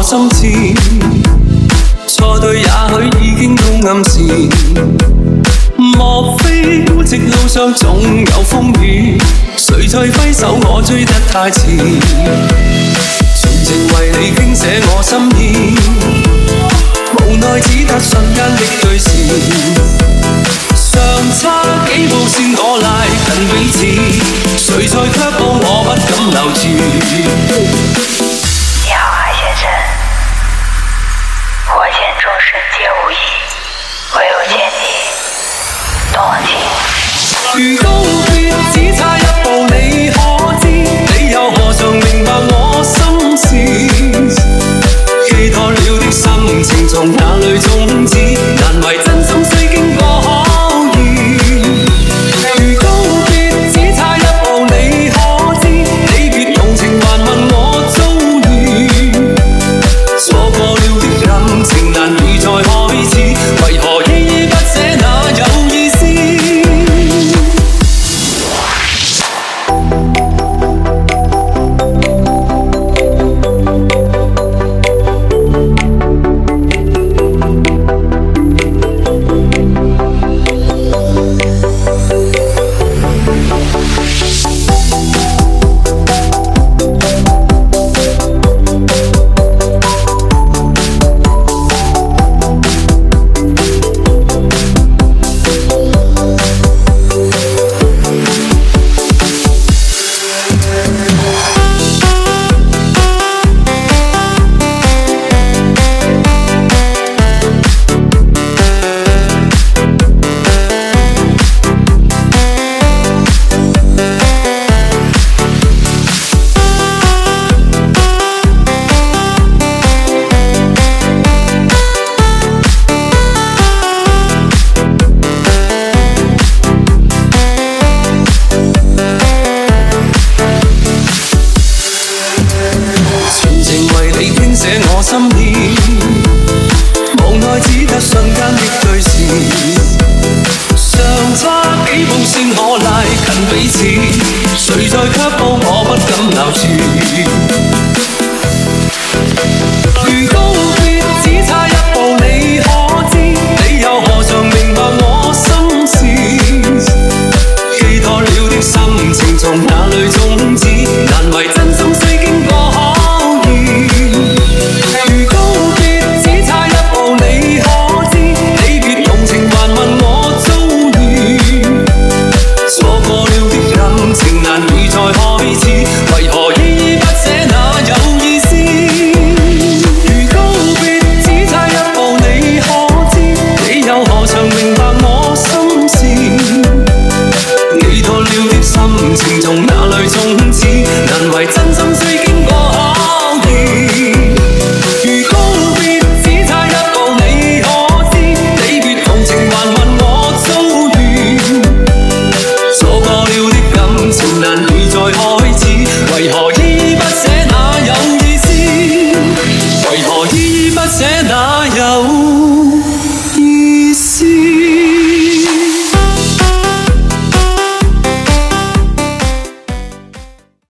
我心切，錯對也許已經都暗示。莫非孤寂路上總有風雨，誰在揮手我追得太遲，全情為你傾寫我心意，無奈只得瞬間的對視，相差幾步線我賴近彼此，誰在卻步我不敢留住。你好啊，先生，我见众生皆无益，唯有见你动情。如告別只差一步，你可知？你又何嘗明白我心事？寄託了的心情從哪裏種子？難為真心需經過考驗。如告別只差一步，你可知？你別用情還問我遭遇，錯過了的感情難以再開始，為何依依不捨那有意思？我心意，無奈只得瞬間的對視，相差幾步線可拉近彼此，誰在卻步我不敢留住。如告別只差一步，你可知？你又何嘗明白我心事？寄託了的心情從哪裏種子？難為真心需經過考驗。如告別只差一步，你可知？你別用情還問我遭遇，錯過了的感情難以再開始，為何依依不捨那有意思？如告別只差一步，你可知？你又何嘗明白我心事？寄託了的心情從哪裏